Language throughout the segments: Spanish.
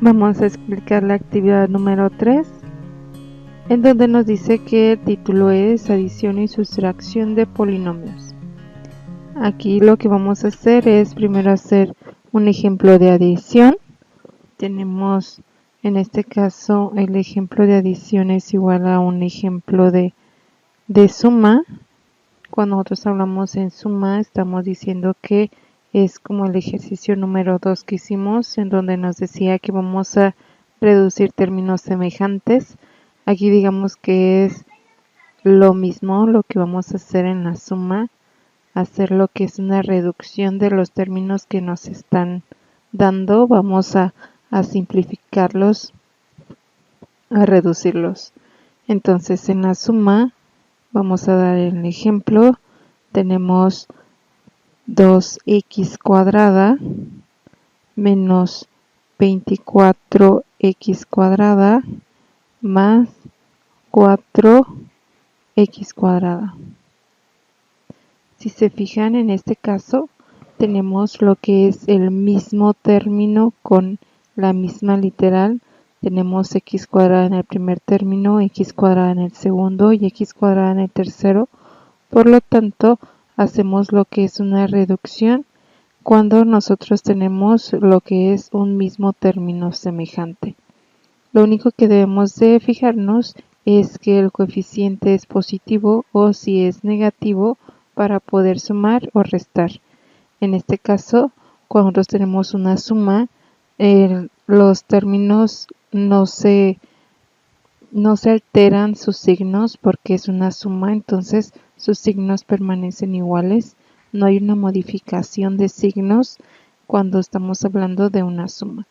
Vamos a explicar la actividad número 3, en donde nos dice que el título es adición y sustracción de polinomios. Aquí lo que vamos a hacer es primero hacer un ejemplo de adición. Tenemos en este caso el ejemplo de adición es igual a un ejemplo de suma. Cuando nosotros hablamos en suma estamos diciendo que es como el ejercicio número 2 que hicimos, en donde nos decía que vamos a reducir términos semejantes. Aquí digamos que es lo mismo lo que vamos a hacer en la suma, hacer lo que es una reducción de los términos que nos están dando. Vamos a simplificarlos, a reducirlos. Entonces en la suma vamos a dar el ejemplo. Tenemos 2x cuadrada menos 24x cuadrada más 4x cuadrada. Si se fijan, en este caso tenemos lo que es el mismo término con la misma literal. Tenemos x cuadrada en el primer término, x cuadrada en el segundo y x cuadrada en el tercero. Por lo tanto, hacemos lo que es una reducción cuando nosotros tenemos lo que es un mismo término semejante. Lo único que debemos de fijarnos es que el coeficiente es positivo o si es negativo para poder sumar o restar. En este caso, cuando nosotros tenemos una suma, los términos no se alteran sus signos porque es una suma, entonces sus signos permanecen iguales. No hay una modificación de signos cuando estamos hablando de una suma.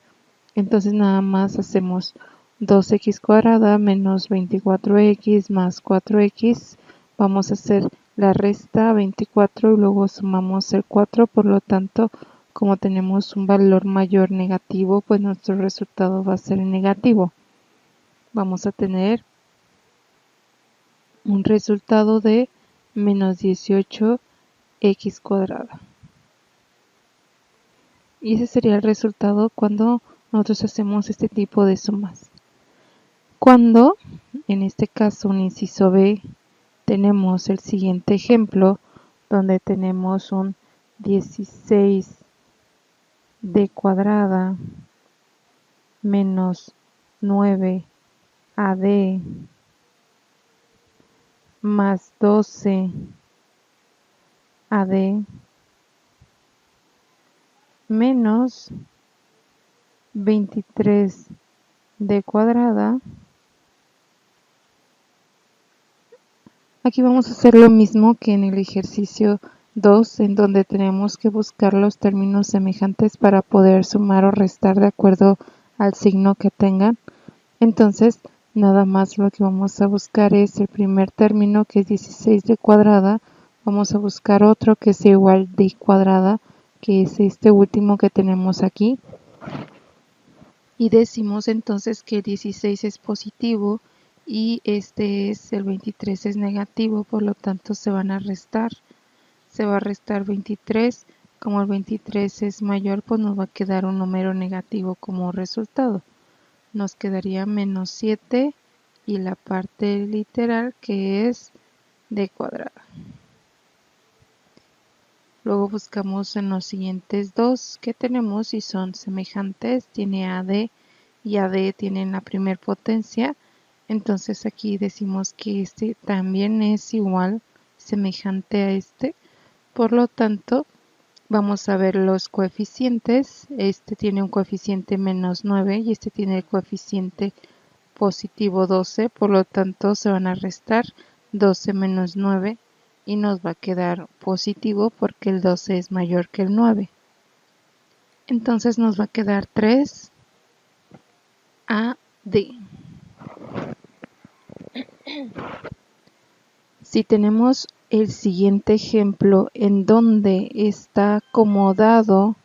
Entonces nada más hacemos 2x cuadrada menos 24x más 4x. Vamos a hacer la resta 24 y luego sumamos el 4. Por lo tanto, como tenemos un valor mayor negativo, pues nuestro resultado va a ser negativo. Vamos a tener un resultado de menos 18x cuadrada. Y ese sería el resultado cuando nosotros hacemos este tipo de sumas. Cuando, en este caso, un inciso B, tenemos el siguiente ejemplo, donde tenemos un 16d cuadrada menos 9ad más 12ad menos 23d cuadrada. Aquí vamos a hacer lo mismo que en el ejercicio 2, en donde tenemos que buscar los términos semejantes para poder sumar o restar de acuerdo al signo que tengan. Entonces, nada más lo que vamos a buscar es el primer término, que es 16d cuadrada. Vamos a buscar otro que sea igual d cuadrada, que es este último que tenemos aquí. Y decimos entonces que el 16 es positivo y el 23 es negativo, por lo tanto se van a restar. Se va a restar 23, como el 23 es mayor, pues nos va a quedar un número negativo como resultado. Nos quedaría menos 7 y la parte literal que es d cuadrada. Luego buscamos en los siguientes dos que tenemos y son semejantes, tiene AD y AD tienen la primer potencia. Entonces aquí decimos que este también es igual, semejante a este. Por lo tanto, vamos a ver los coeficientes. Este tiene un coeficiente menos 9 y este tiene el coeficiente positivo 12. Por lo tanto, se van a restar 12 menos 9 y nos va a quedar positivo porque el 12 es mayor que el 9. Entonces nos va a quedar 3AD. Si tenemos el siguiente ejemplo en donde está acomodado,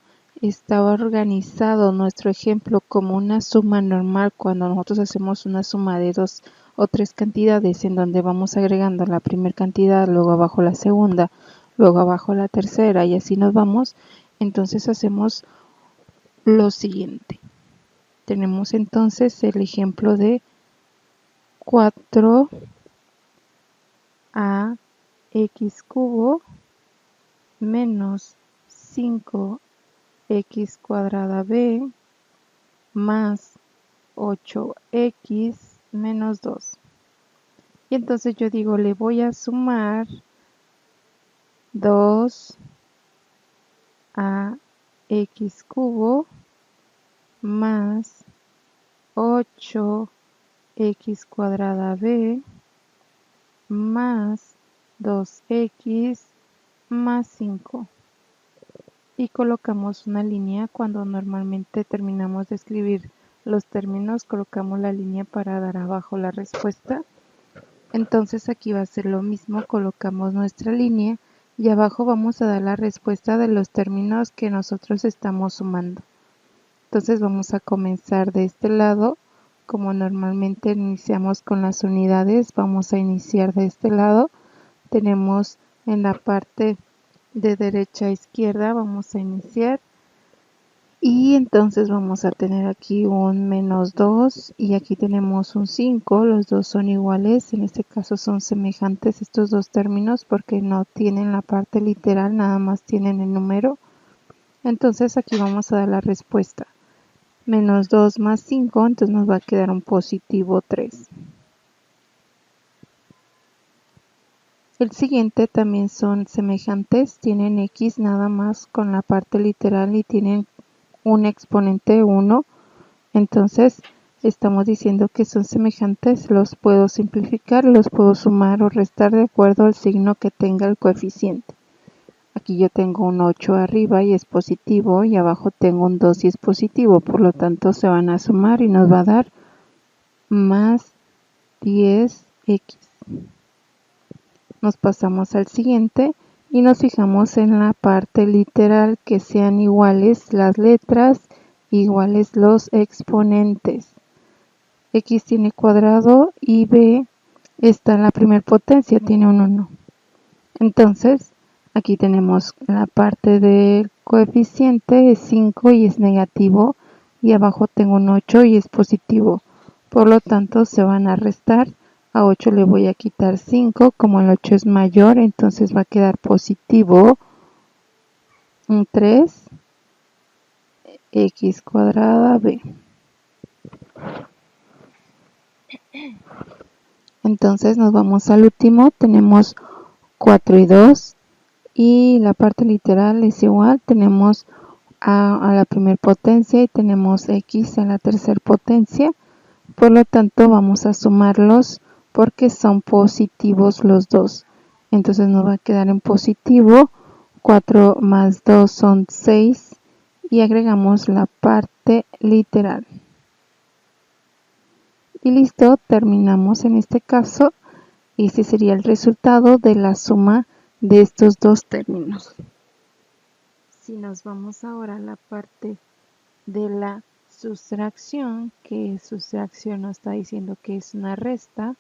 está organizado nuestro ejemplo como una suma normal, cuando nosotros hacemos una suma de 2 o 3 cantidades en donde vamos agregando la primera cantidad, luego abajo la segunda, luego abajo la tercera y así nos vamos, entonces hacemos lo siguiente. Tenemos entonces el ejemplo de 4 a x cubo menos 5x cuadrada b más 8x menos 2. Y entonces yo digo, le voy a sumar 2 a x cubo más 8x cuadrada b más 2x más 5. Y colocamos una línea. Cuando normalmente terminamos de escribir los términos, colocamos la línea para dar abajo la respuesta. Entonces aquí va a ser lo mismo, colocamos nuestra línea y abajo vamos a dar la respuesta de los términos que nosotros estamos sumando. Entonces vamos a comenzar de este lado. Como normalmente iniciamos con las unidades, vamos a iniciar de este lado. Tenemos en la parte de derecha a izquierda, vamos a iniciar. Y entonces vamos a tener aquí un menos 2 y aquí tenemos un 5. Los dos son iguales, en este caso son semejantes estos dos términos porque no tienen la parte literal, nada más tienen el número. Entonces aquí vamos a dar la respuesta. Menos 2 más 5, entonces nos va a quedar un positivo 3. El siguiente también son semejantes, tienen x nada más con la parte literal y tienen un exponente 1. Entonces estamos diciendo que son semejantes, los puedo simplificar, los puedo sumar o restar de acuerdo al signo que tenga el coeficiente. Aquí yo tengo un 8 arriba y es positivo y abajo tengo un 2 y es positivo, por lo tanto se van a sumar y nos va a dar más 10x. Nos pasamos al siguiente y nos fijamos en la parte literal, que sean iguales las letras, iguales los exponentes. X tiene cuadrado y b está en la primera potencia, tiene un 1. Entonces aquí tenemos la parte del coeficiente es 5 y es negativo y abajo tengo un 8 y es positivo. Por lo tanto se van a restar. A 8 le voy a quitar 5, como el 8 es mayor, entonces va a quedar positivo un 3 x cuadrada b. Entonces nos vamos al último, tenemos 4 y 2 y la parte literal es igual, tenemos a la primera potencia y tenemos x a la tercera potencia, por lo tanto vamos a sumarlos porque son positivos los dos. Entonces nos va a quedar en positivo, 4 más 2 son 6 y agregamos la parte literal. Y listo, terminamos en este caso. Este sería el resultado de la suma de estos dos términos. Si nos vamos ahora a la parte de la sustracción, que sustracción nos está diciendo que es una resta,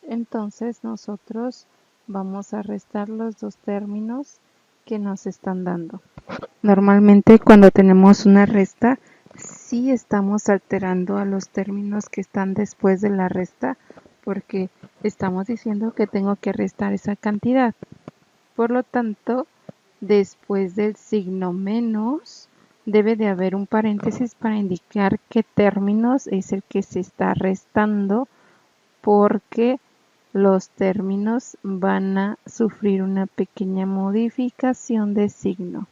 entonces nosotros vamos a restar los dos términos que nos están dando. Normalmente cuando tenemos una resta, sí estamos alterando a los términos que están después de la resta, porque estamos diciendo que tengo que restar esa cantidad. Por lo tanto, después del signo menos, debe de haber un paréntesis para indicar qué términos es el que se está restando, porque los términos van a sufrir una pequeña modificación de signo.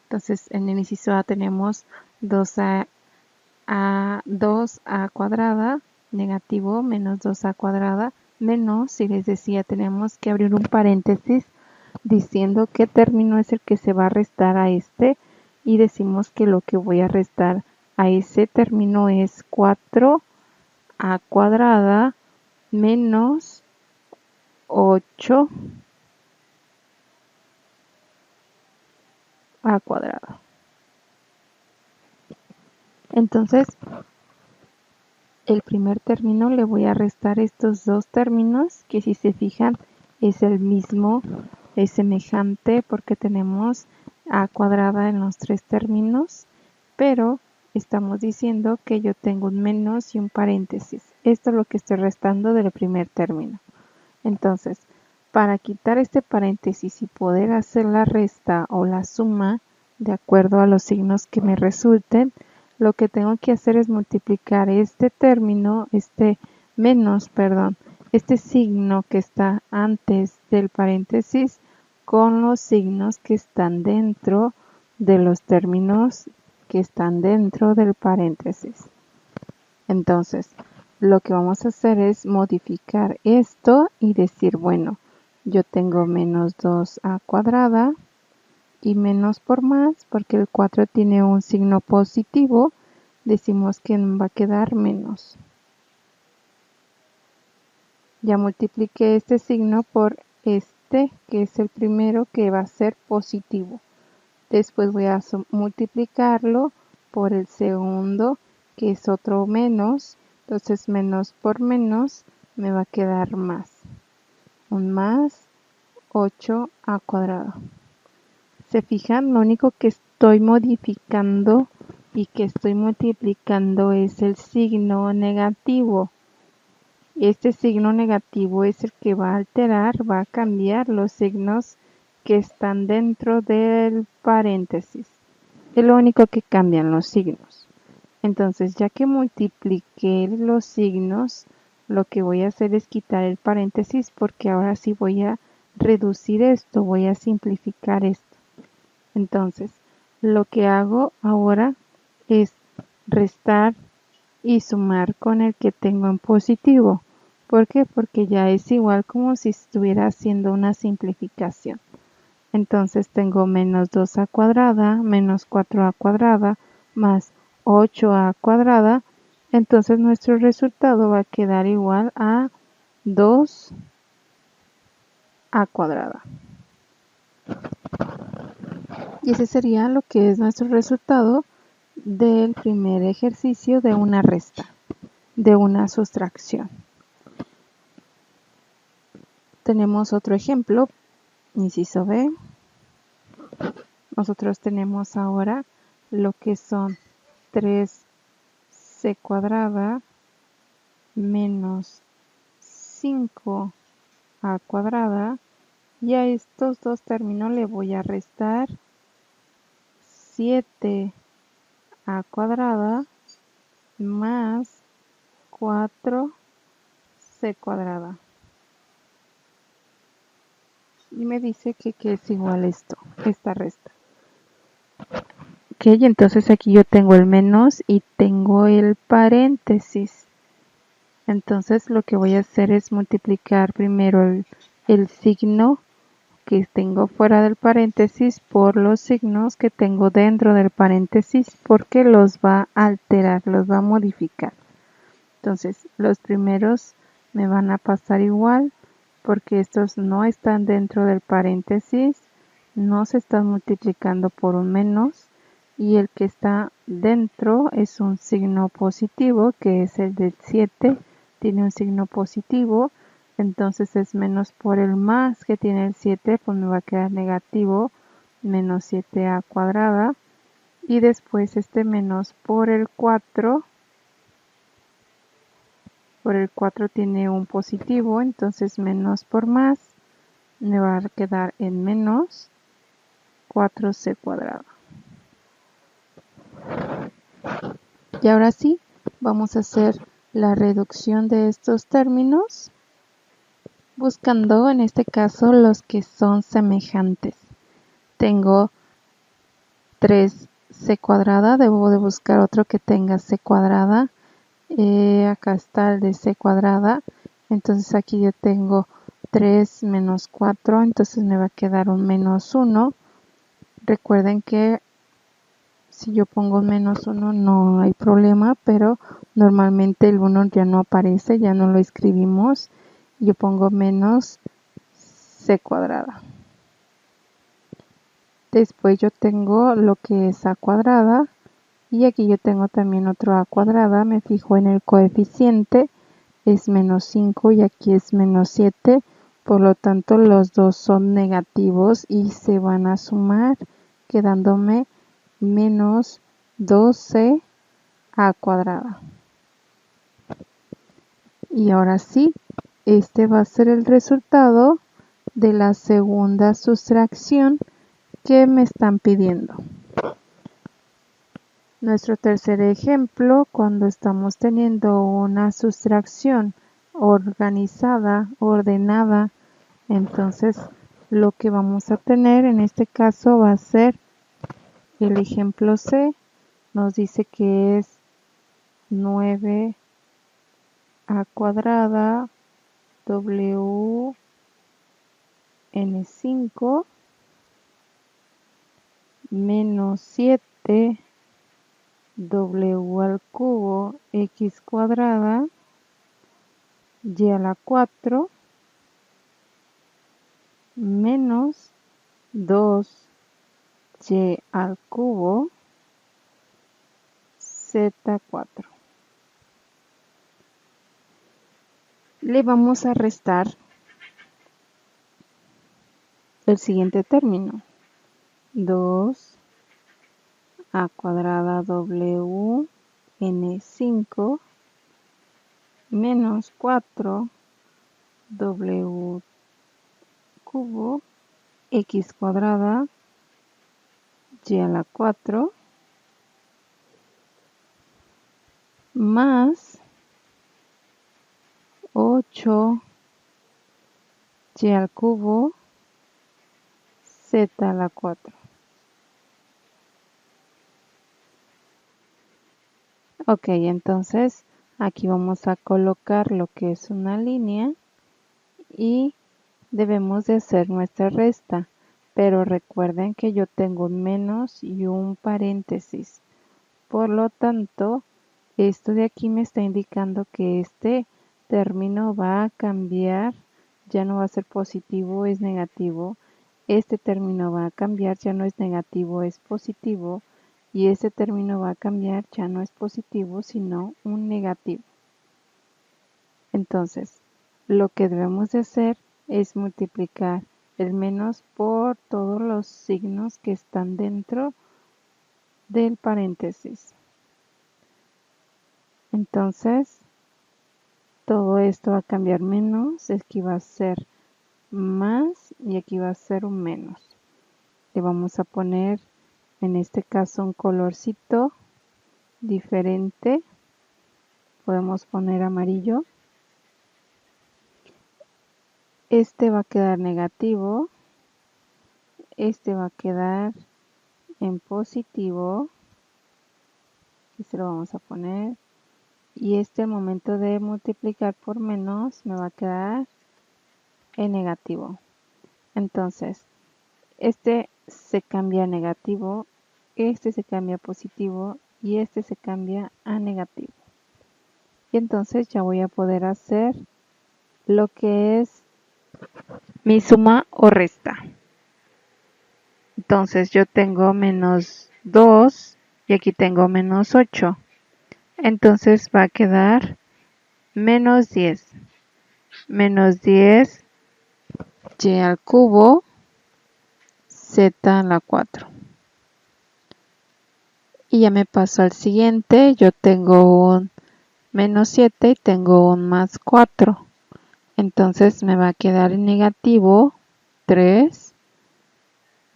Entonces, en el inciso A tenemos 2a cuadrada, negativo, menos 2a cuadrada, menos, si les decía, tenemos que abrir un paréntesis diciendo qué término es el que se va a restar a este, y decimos que lo que voy a restar a ese término es 4a cuadrada menos 8 a cuadrado. Entonces, el primer término le voy a restar estos dos términos, que si se fijan es el mismo, es semejante porque tenemos a cuadrada en los tres términos, pero estamos diciendo que yo tengo un menos y un paréntesis. Esto es lo que estoy restando del primer término. Entonces, para quitar este paréntesis y poder hacer la resta o la suma de acuerdo a los signos que me resulten, lo que tengo que hacer es multiplicar este término, este signo que está antes del paréntesis con los signos que están dentro de los términos que están dentro del paréntesis. Entonces, lo que vamos a hacer es modificar esto y decir, bueno, yo tengo menos 2a cuadrada y menos por más, porque el 4 tiene un signo positivo, decimos que va a quedar menos. Ya multipliqué este signo por este, que es el primero que va a ser positivo. Después voy a multiplicarlo por el segundo, que es otro menos. Entonces menos por menos me va a quedar más. Un más 8a cuadrado. ¿Se fijan? Lo único que estoy modificando y que estoy multiplicando es el signo negativo. Este signo negativo es el que va a alterar, va a cambiar los signos que están dentro del paréntesis. Es lo único que cambian los signos. Entonces, ya que multipliqué los signos, lo que voy a hacer es quitar el paréntesis porque ahora sí voy a reducir esto, voy a simplificar esto. Entonces, lo que hago ahora es restar y sumar con el que tengo en positivo. ¿Por qué? Porque ya es igual como si estuviera haciendo una simplificación. Entonces tengo menos 2a cuadrada, menos 4a cuadrada, más 8a cuadrada. Entonces nuestro resultado va a quedar igual a 2a cuadrada. Y ese sería lo que es nuestro resultado del primer ejercicio de una resta, de una sustracción. Tenemos otro ejemplo, inciso B. Nosotros tenemos ahora lo que son 3c cuadrada menos 5a cuadrada, y a estos dos términos le voy a restar 7a cuadrada más 4c cuadrada. Y me dice que es igual esto, esta resta. Ok, entonces aquí yo tengo el menos y tengo el paréntesis. Entonces lo que voy a hacer es multiplicar primero el signo que tengo fuera del paréntesis por los signos que tengo dentro del paréntesis, porque los va a alterar, los va a modificar. Entonces los primeros me van a pasar igual porque estos no están dentro del paréntesis, no se están multiplicando por un menos, y el que está dentro es un signo positivo, que es el del 7, tiene un signo positivo, entonces es menos por el más que tiene el 7, pues me va a quedar negativo, menos 7a cuadrada, y después este menos por el 4, tiene un positivo, entonces menos por más me va a quedar en menos 4c cuadrado. Y ahora sí, vamos a hacer la reducción de estos términos, buscando en este caso los que son semejantes. Tengo 3c cuadrada, debo de buscar otro que tenga c cuadrada. Acá está el de c cuadrada, entonces aquí yo tengo 3 menos 4, entonces me va a quedar un menos 1. Recuerden que si yo pongo menos 1 no hay problema, pero normalmente el 1 ya no aparece, ya no lo escribimos. Yo pongo menos c cuadrada. Después yo tengo lo que es a cuadrada, y aquí yo tengo también otro a cuadrada. Me fijo en el coeficiente, es menos 5 y aquí es menos 7, por lo tanto los dos son negativos y se van a sumar, quedándome menos 12 a cuadrada. Y ahora sí, este va a ser el resultado de la segunda sustracción que me están pidiendo. Nuestro tercer ejemplo, cuando estamos teniendo una sustracción organizada, ordenada, entonces lo que vamos a tener en este caso va a ser el ejemplo C. Nos dice que es 9 a cuadrada W n5 menos 7 w al cubo x cuadrada y a la 4 menos 2y al cubo z4. Le vamos a restar el siguiente término. 2 a cuadrada w n5 menos 4 w cubo x cuadrada y a la 4 más 8 y al cubo z a la 4. Ok, entonces aquí vamos a colocar lo que es una línea y debemos de hacer nuestra resta, pero recuerden que yo tengo un menos y un paréntesis. Por lo tanto, esto de aquí me está indicando que este término va a cambiar, ya no va a ser positivo, es negativo. Este término va a cambiar, ya no es negativo, es positivo. Y este término va a cambiar, ya no es positivo, sino un negativo. Entonces, lo que debemos de hacer es multiplicar el menos por todos los signos que están dentro del paréntesis. Entonces, todo esto va a cambiar menos, aquí va a ser más y aquí va a ser un menos. Le vamos a poner en este caso un colorcito diferente. Podemos poner amarillo. Este va a quedar negativo. Este va a quedar en positivo. Aquí se lo vamos a poner. Y este al momento de multiplicar por menos me va a quedar en negativo. Entonces, este se cambia a negativo, este se cambia a positivo y este se cambia a negativo. Y entonces ya voy a poder hacer lo que es mi suma o resta. Entonces yo tengo menos 2 y aquí tengo menos 8. Entonces va a quedar menos 10. Menos 10 y al cubo z a la 4. Y ya me paso al siguiente. Yo tengo un menos 7 y tengo un más 4. Entonces me va a quedar en negativo 3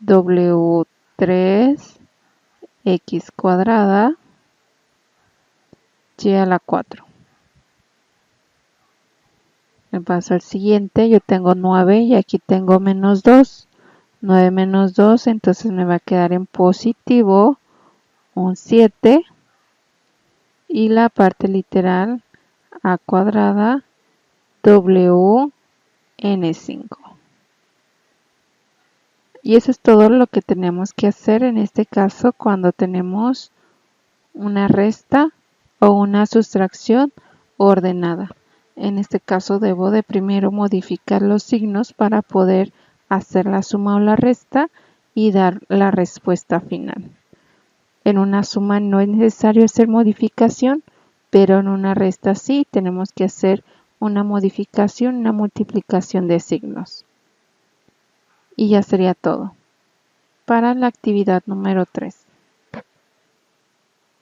w3 x cuadrada y a la 4. Me paso al siguiente, yo tengo 9 y aquí tengo menos 2. 9 menos 2, entonces me va a quedar en positivo un 7 y la parte literal a cuadrada w n5. Y eso es todo lo que tenemos que hacer en este caso cuando tenemos una resta o una sustracción ordenada. En este caso debo de primero modificar los signos para poder hacer la suma o la resta y dar la respuesta final. En una suma no es necesario hacer modificación, pero en una resta sí tenemos que hacer una modificación, una multiplicación de signos. Y ya sería todo para la actividad número 3.